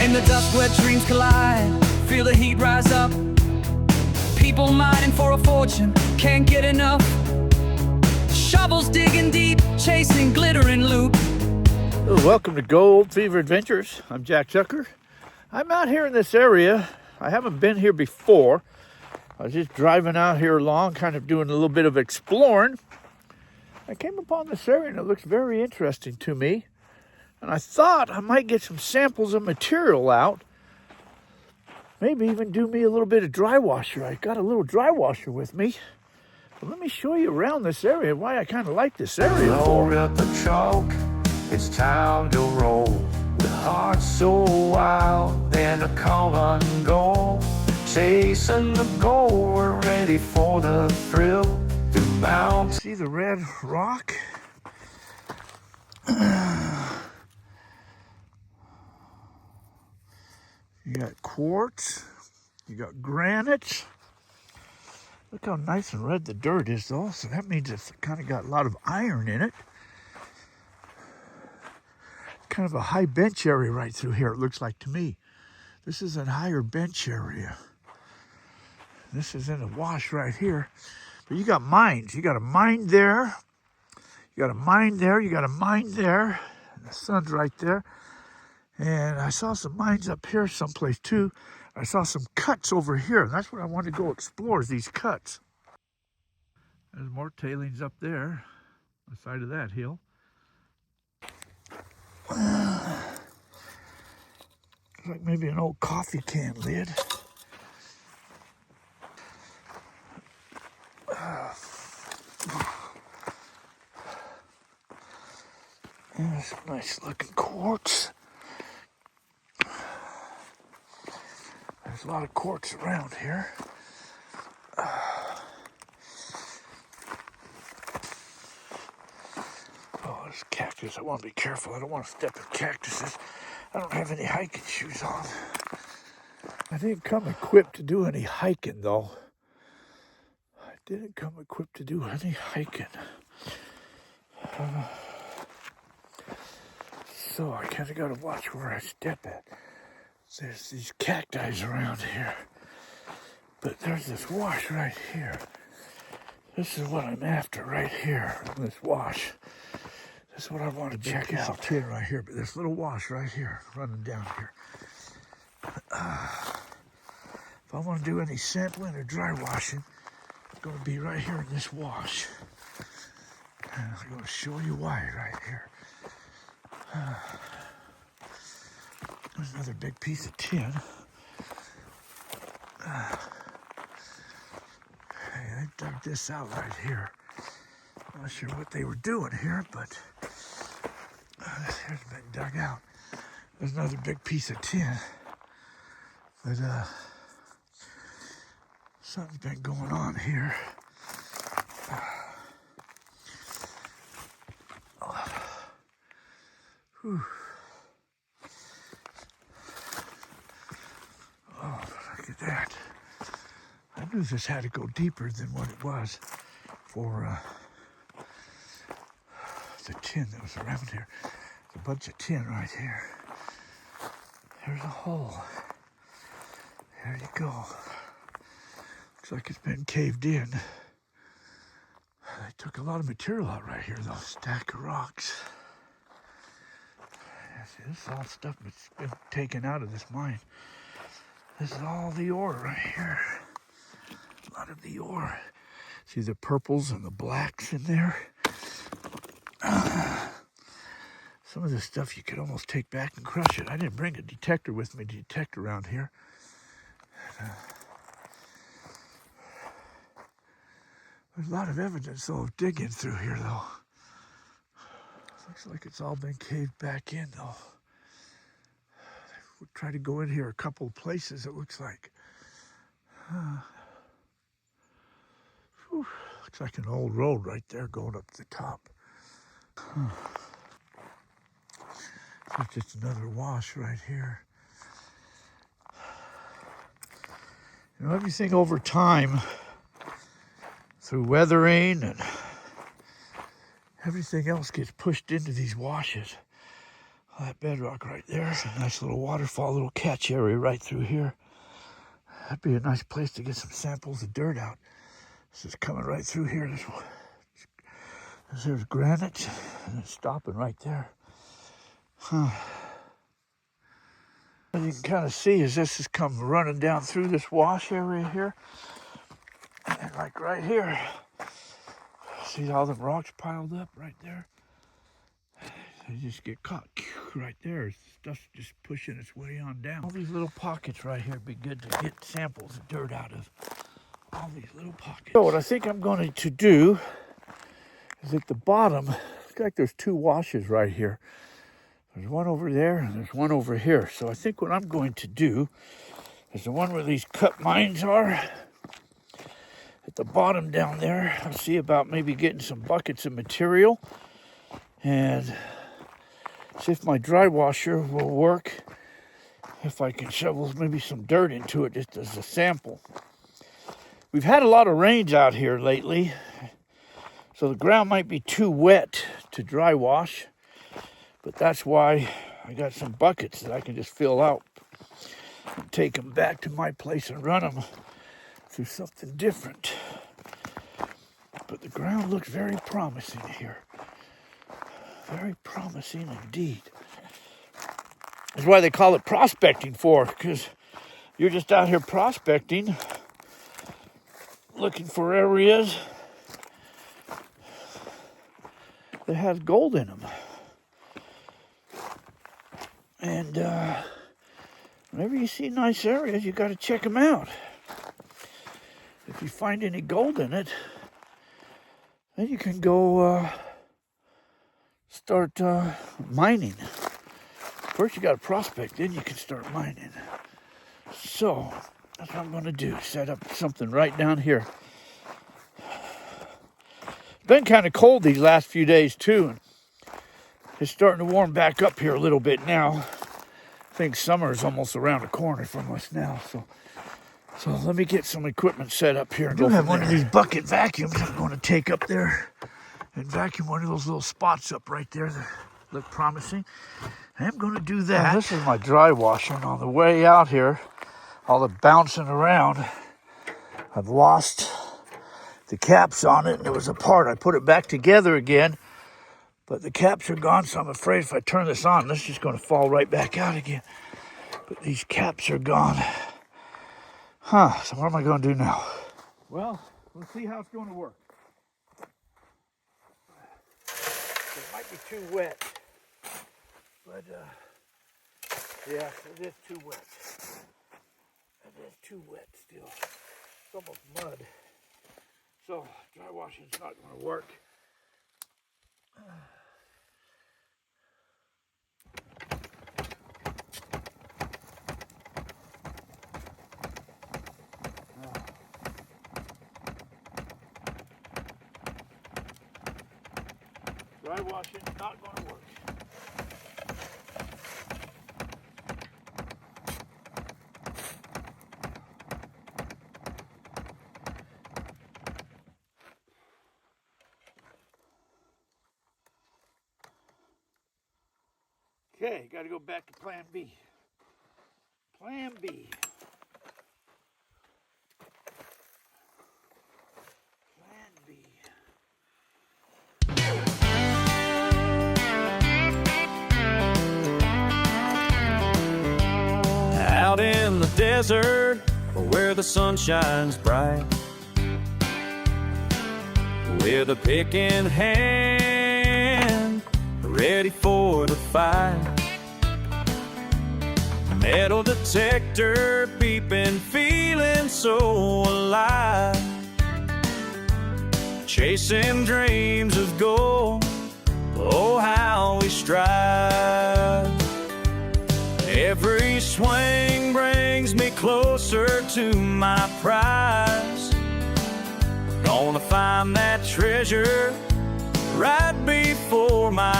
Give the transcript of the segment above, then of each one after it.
In the dust where dreams collide, feel the heat rise up. People mining for a fortune, can't get enough. Shovels digging deep, chasing glittering loot. Welcome to Gold Fever Adventures. I'm Jack Tucker. I'm out here in this area. I haven't been here before. I was just driving out here along, kind of doing a little bit of exploring. I came upon this area and it looks very interesting to me. And I thought I might get some samples of material out. Maybe even do me a little bit of dry washer. I got a little dry washer with me. But let me show you around this area, why I kind of like this area. Load up the truck, it's time to roll. With hearts so wild, then a come and go. Chasing the goal, we're ready for the thrill. To mount. See the red rock? You got quartz, you got granite. Look how nice and red the dirt is though, so that means it's kind of got a lot of iron in it. Kind of a high bench area right through here, it looks like to me. This is a higher bench area. This is in a wash right here. But you got mines. You got a mine there. You got a mine there. You got a mine there. And the sun's right there. And I saw some mines up here someplace too. I saw some cuts over here. And that's what I want to go explore, is these cuts. There's more tailings up there, on the side of that hill. Looks like maybe an old coffee can lid. There's some nice looking quartz. There's a lot of quartz around here. Oh, there's cactus. I want to be careful. I don't want to step in cactuses. I don't have any hiking shoes on. I didn't come equipped to do any hiking though. I didn't come equipped to do any hiking. So I kind of got to watch where I step at. There's these cacti around here. But there's this wash right here. This is what I'm after right here, this wash. This is what I want to check out. Tin right here, but this little wash right here, running down here. If I want to do any sampling or dry washing, it's going to be right here in this wash. And I'm going to show you why right here. There's another big piece of tin. Hey, they dug this out right here. I'm not sure what they were doing here, but this here's been dug out. There's another big piece of tin. But something's been going on here. Whew. Oh, look at that. I knew this had to go deeper than what it was for the tin that was around here. There's a bunch of tin right here. There's a hole. There you go. Looks like it's been caved in. They took a lot of material out right here though. Stack of rocks. This is all stuff that's been taken out of this mine. This is all the ore right here. A lot of the ore. See the purples and the blacks in there? Some of this stuff you could almost take back and crush it. I didn't bring a detector with me to detect around here. There's a lot of evidence though of digging through here though. Looks like it's all been caved back in though. We'll try to go in here a couple of places, it looks like. Looks like an old road right there going up to the top. It's just another wash right here. You know, everything over time, through weathering and everything else gets pushed into these washes. That bedrock right there. It's a nice little waterfall, little catch area right through here. That'd be a nice place to get some samples of dirt out. This is coming right through here. There's granite, and it's stopping right there. Huh. What you can kind of see is this has come running down through this wash area here. And like right here, see all the rocks piled up right there? They just get caught right there. Stuff's just pushing its way on down. All these little pockets right here would be good to get samples of dirt out of. All these little pockets. So what I think I'm going to do is at the bottom, looks like there's two washes right here. There's one over there and there's one over here. So I think what I'm going to do is the one where these cut mines are, at the bottom down there, I'll see about maybe getting some buckets of material and see if my dry washer will work, if I can shovel maybe some dirt into it just as a sample. We've had a lot of rains out here lately, so the ground might be too wet to dry wash, but that's why I got some buckets that I can just fill out and take them back to my place and run them through something different. But the ground looks very promising here. Very promising indeed. That's why they call it prospecting for, because you're just out here prospecting, looking for areas that has gold in them. And whenever you see nice areas, you got to check them out. If you find any gold in it, then you can go start mining. First you got to prospect, then you can start mining. So that's what I'm going to do. Set up something right down here. It's been kind of cold these last few days too. And it's starting to warm back up here a little bit now. I think summer is almost around the corner from us now. So let me get some equipment set up here. I do have one of these bucket vacuums I'm going to take up there and vacuum one of those little spots up right there that look promising. I'm going to do that. Now, this is my dry washer, and on the way out here, all the bouncing around, I've lost the caps on it, and it was apart. I put it back together again, but the caps are gone, so I'm afraid if I turn this on, this is just going to fall right back out again. But these caps are gone. So what am I going to do now? Well, let's see how it's going to work. It might be too wet, but yeah, it is too wet. It is too wet still. It's almost mud. So dry washing's not going to work. Dry washing not going to work. Okay, got to go back to Plan B. Plan B. Plan B. Out in the desert, where the sun shines bright, with a pick in hand, ready for the fight. Metal detector beeping, feeling so alive, chasing dreams of gold. Oh, how we strive. Every swing brings me closer to my prize. Gonna find that treasure right before my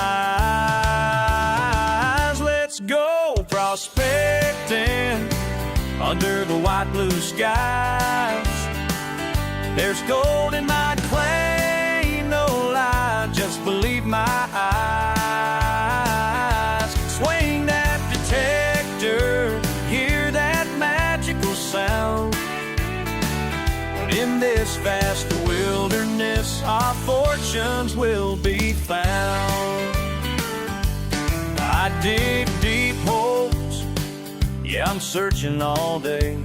eyes. Let's go prospecting under the white blue skies. There's gold in my clay, no lie, just believe my eyes. Swing fortunes will be found. I dig deep holes, yeah, I'm searching all day.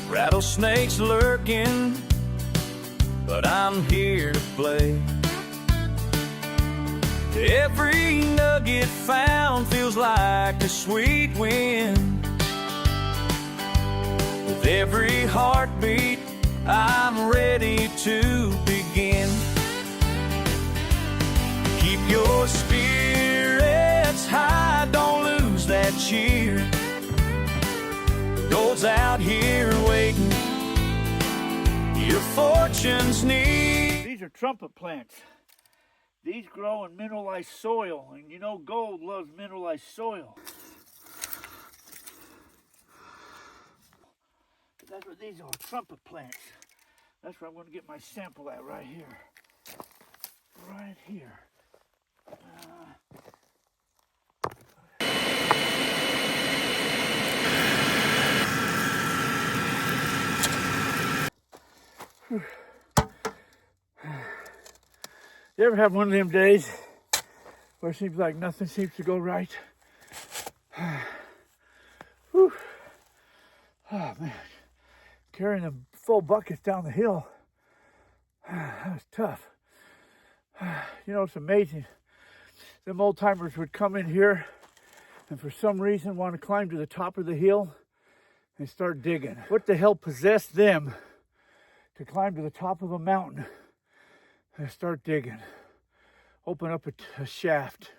Rattlesnakes lurking, but I'm here to play. Every nugget found feels like a sweet wind. With every heartbeat, I'm ready to begin. Keep your spirits high, don't lose that cheer. Gold's out here waiting, your fortune's near. These are trumpet plants. These grow in mineralized soil, and you know gold loves mineralized soil. That's what these are, trumpet plants. That's where I'm going to get my sample at, right here. Right here. You ever have one of them days where it seems like nothing seems to go right? Whew. Oh man, carrying the full buckets down the hill, that was tough. You know, it's amazing. Them old timers would come in here and for some reason want to climb to the top of the hill and start digging. What the hell possessed them to climb to the top of a mountain and start digging? Open up a shaft.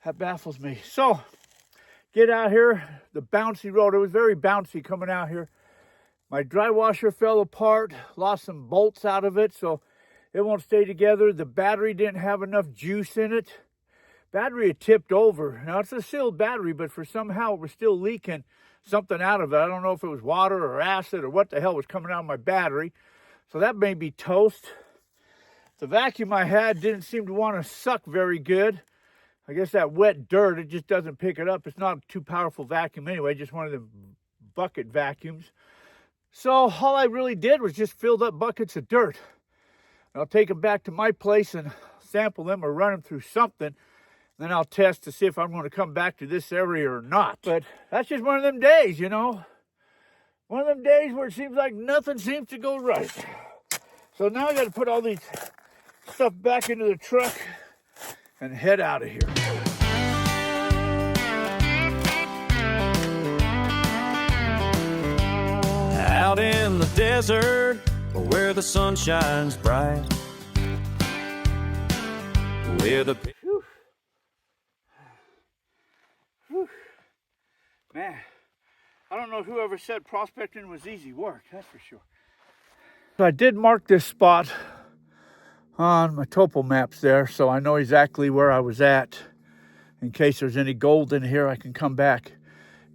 That baffles me. So, get out here, the bouncy road. It was very bouncy coming out here. My dry washer fell apart, lost some bolts out of it, so it won't stay together. The battery didn't have enough juice in it. Battery had tipped over. Now, it's a sealed battery, but for somehow it was still leaking something out of it. I don't know if it was water or acid or what the hell was coming out of my battery. So that may be toast. The vacuum I had didn't seem to want to suck very good. I guess that wet dirt, it just doesn't pick it up. It's not a too powerful vacuum anyway, just one of the bucket vacuums. So all I really did was just filled up buckets of dirt. And I'll take them back to my place and sample them or run them through something. Then I'll test to see if I'm going to come back to this area or not. But that's just one of them days, you know. One of them days where it seems like nothing seems to go right. So now I got to put all these stuff back into the truck and head out of here. Out in the desert, where the sun shines bright, where the Whew. Whew. Man, I don't know whoever said prospecting was easy work, that's for sure. So I did mark this spot on my topo maps there, so I know exactly where I was at. In case there's any gold in here, I can come back.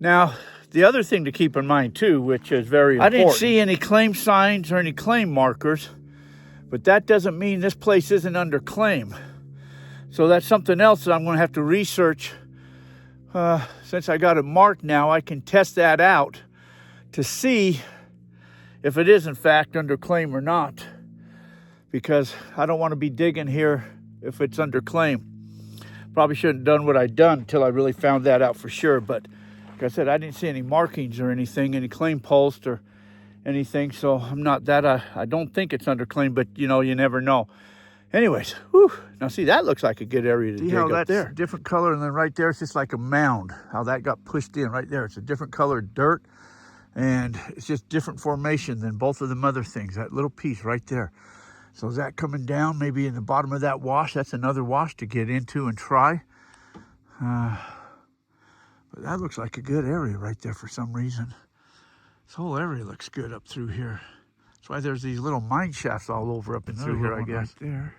Now, the other thing to keep in mind too, which is very important, I didn't see any claim signs or any claim markers, but that doesn't mean this place isn't under claim. So that's something else that I'm going to have to research. Since I got it marked now, I can test that out to see if it is in fact under claim or not, because I don't want to be digging here if it's under claim. Probably shouldn't have done what I'd done until I really found that out for sure. But like I said, I didn't see any markings or anything, any claim post or anything. So I'm not that, I don't think it's under claim, but you know, you never know. Anyways, whew, now see, that looks like a good area to dig up there. See how that's different color, and then right there, it's just like a mound, how that got pushed in right there. It's a different colored dirt, and it's just different formation than both of them other things, that little piece right there. So is that coming down maybe in the bottom of that wash? That's another wash to get into and try. But that looks like a good area right there for some reason. This whole area looks good up through here. That's why there's these little mine shafts all over up and through here, I guess. Right there.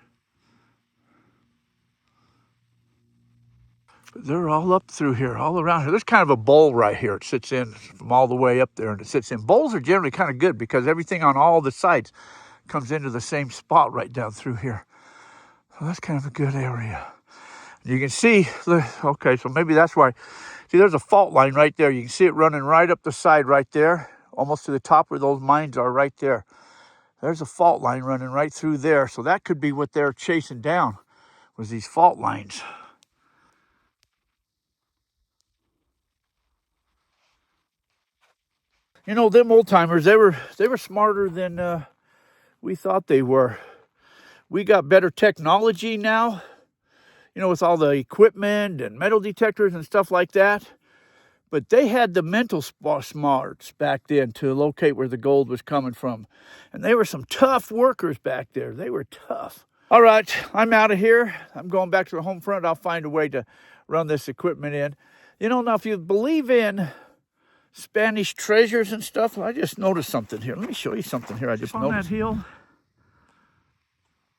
But they're all up through here, all around here. There's kind of a bowl right here. It sits in from all the way up there, and it sits in. Bowls are generally kind of good because everything on all the sides comes into the same spot right down through here. So that's kind of a good area. You can see, okay, so maybe that's why. See, there's a fault line right there. You can see it running right up the side right there, almost to the top where those mines are right there. There's a fault line running right through there. So that could be what they're chasing down, was these fault lines. You know, them old timers, they were smarter than we thought they were. We got better technology now, you know, with all the equipment and metal detectors and stuff like that. But they had the mental smarts back then to locate where the gold was coming from. And they were some tough workers back there. They were tough. All right, I'm out of here. I'm going back to the home front. I'll find a way to run this equipment in. You know, now if you believe in Spanish treasures and stuff, I just noticed something here. Let me show you something here I just noticed. On that hill,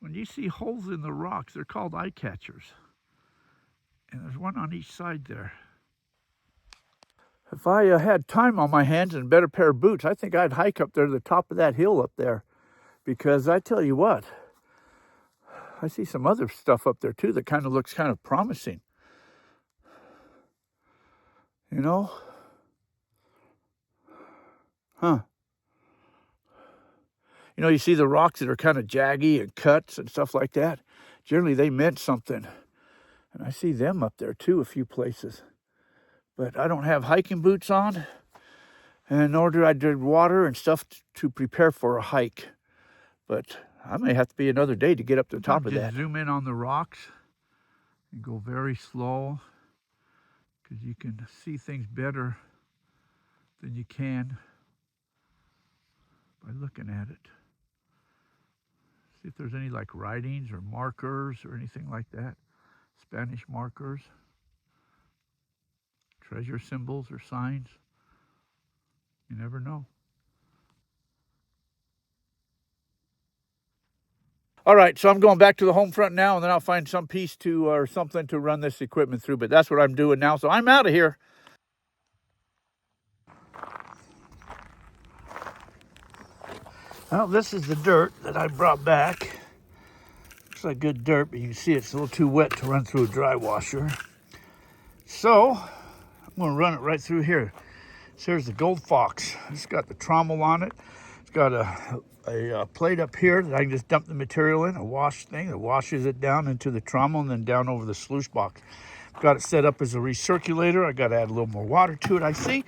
when you see holes in the rocks, they're called eye catchers. And there's one on each side there. If I had time on my hands and a better pair of boots, I think I'd hike up there to the top of that hill up there. Because I tell you what, I see some other stuff up there too that kind of looks kind of promising. You know? Huh. You know, you see the rocks that are kind of jaggy and cuts and stuff like that. Generally, they meant something. And I see them up there too, a few places. But I don't have hiking boots on. And nor do I drink water and stuff to prepare for a hike. But I may have to be another day to get up to the top of that. Just zoom in on the rocks and go very slow, because you can see things better than you can by looking at it. See if there's any like writings or markers or anything like that. Spanish markers, treasure symbols or signs. You never know. All right, so I'm going back to the home front now, and then I'll find some piece to or something to run this equipment through. But that's what I'm doing now, so I'm out of here. Well, this is the dirt that I brought back. Looks like good dirt, but you can see it's a little too wet to run through a dry washer. So I'm going to run it right through here. So here's the Gold Fox. It's got the trommel on it. It's got a plate up here that I can just dump the material in, a wash thing that washes it down into the trommel and then down over the sluice box. Got it set up as a recirculator. I got to add a little more water to it, I see.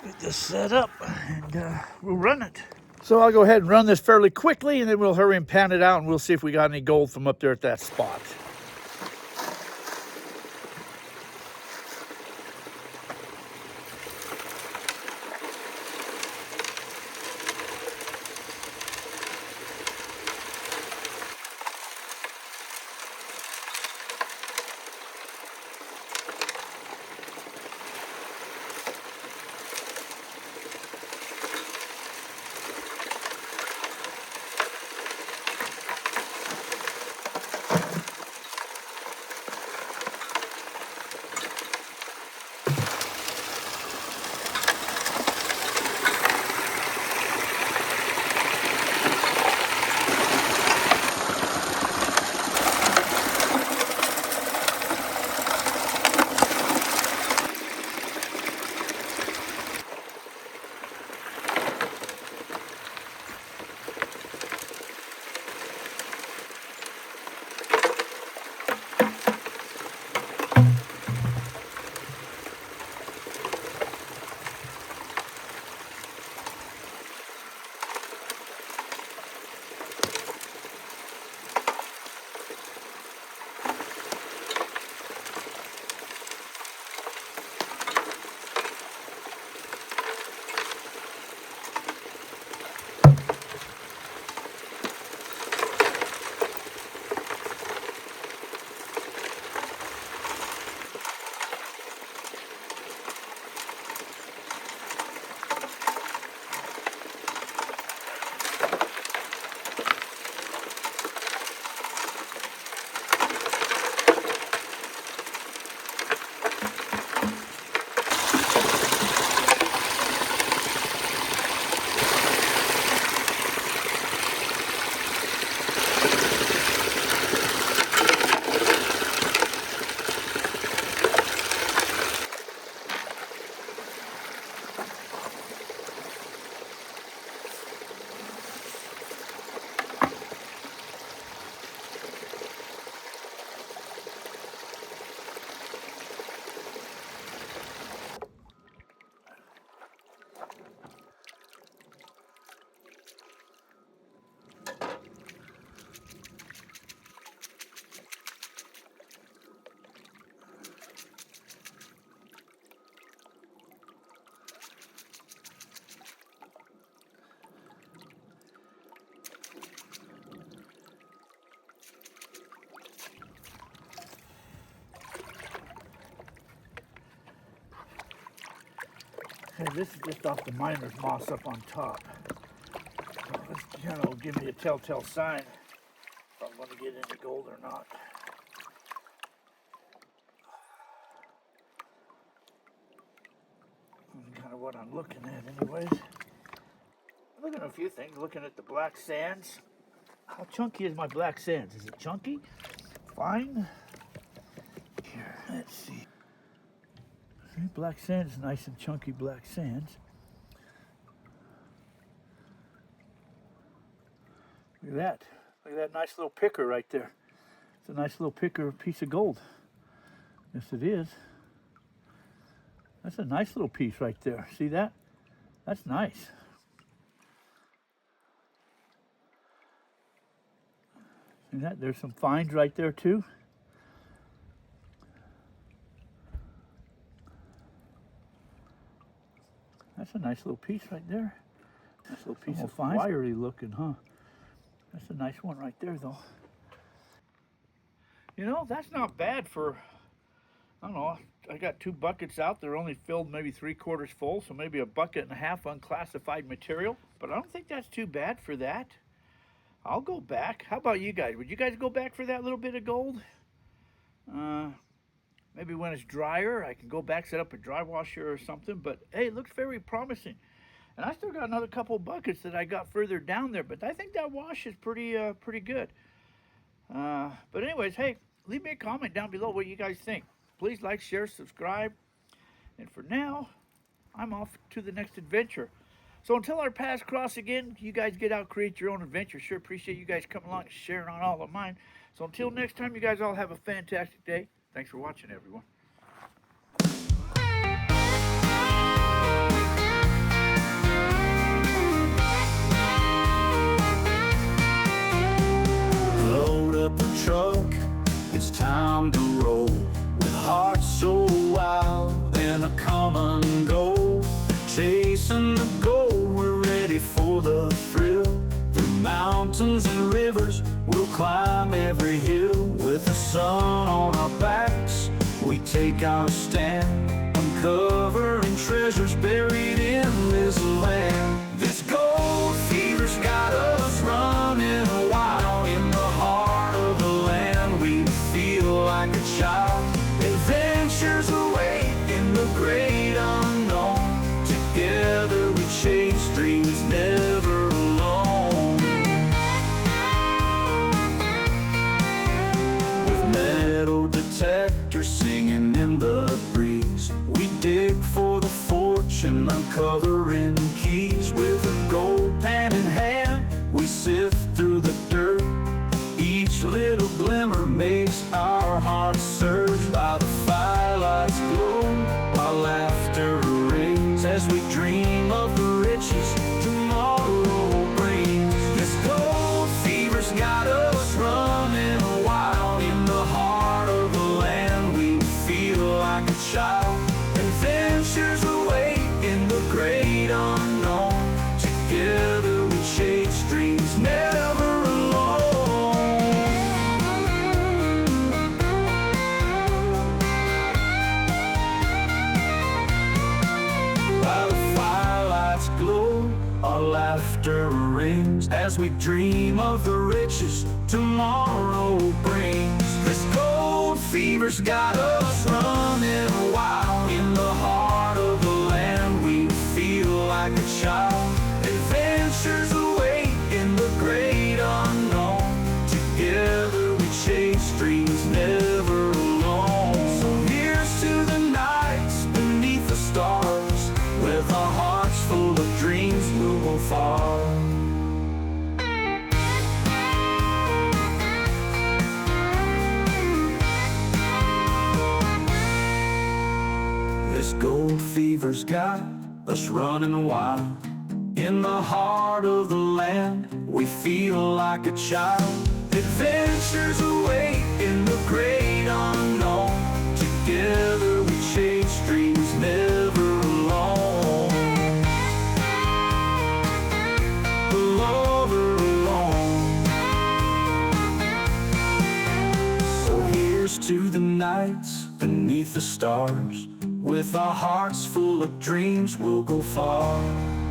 Get this set up and we'll run it. So I'll go ahead and run this fairly quickly, and then we'll hurry and pan it out, and we'll see if we got any gold from up there at that spot. Okay, this is just off the miner's moss up on top. So this kind of will give me a telltale sign if I'm going to get into gold or not. That's kind of what I'm looking at anyways. I'm looking at a few things, looking at the black sands. How chunky is my black sands? Is it chunky? Fine. Here, let's see. See, black sands, nice and chunky black sands. Look at that. Look at that nice little picker right there. It's a nice little picker piece of gold. Yes, it is. That's a nice little piece right there. See that? That's nice. See that? There's some fines right there too. That's a nice little piece right there. Nice little piece of fine. Wiry looking, huh? That's a nice one right there though. You know, that's not bad for, I don't know, I got 2 buckets out. They're only filled maybe 3/4 full, so maybe a bucket and a half unclassified material. But I don't think that's too bad for that. I'll go back. How about you guys? Would you guys go back for that little bit of gold? Maybe when it's drier, I can go back, set up a dry washer or something. But hey, it looks very promising. And I still got another couple buckets that I got further down there, but I think that wash is pretty good. But anyways, hey, leave me a comment down below what you guys think. Please like, share, subscribe. And for now, I'm off to the next adventure. So until our paths cross again, you guys get out, create your own adventure. Sure appreciate you guys coming along and sharing on all of mine. So until next time, you guys all have a fantastic day. Thanks for watching, everyone. Load up a truck, it's time to roll. With hearts so wild and a common goal. Chasing the goal, we're ready for the thrill. Through mountains and rivers, we'll climb every hill. With the sun on our backs, we take our stand, uncovering treasures buried in this land. This gold fever's got us running wild. In the heart of the land, we feel like a child. Adventures await in the great unknown. Together we chase dreams, never alone. With metal detectors singing in the breeze, we dig for the fortune, uncovering keys. With a gold pan in hand, we sift through the dirt. Each little glimmer makes our hearts surge. By the firelight's glow, our laughter rings as we dream of the riches tomorrow brings. This gold fever's got us running wild. In the heart of the land, we feel like a child. Adventures await in the great unknown. Together we chase dreams, never alone. By the firelight's glow, our laughter rings as we dream of the riches tomorrow brings. This gold fever's got us running wild. In the heart of the land, we feel like a child. Adventures await in the great unknown. Together we chase dreams, never alone. So here's to the nights beneath the stars. With our hearts full of dreams, we'll go far. This gold fever's got us running wild. In the heart of the land, we feel like a child. Adventures await in the great unknown. Together we chase dreams, never alone. Never alone. So here's to the nights beneath the stars. With our hearts full of dreams, we'll go far.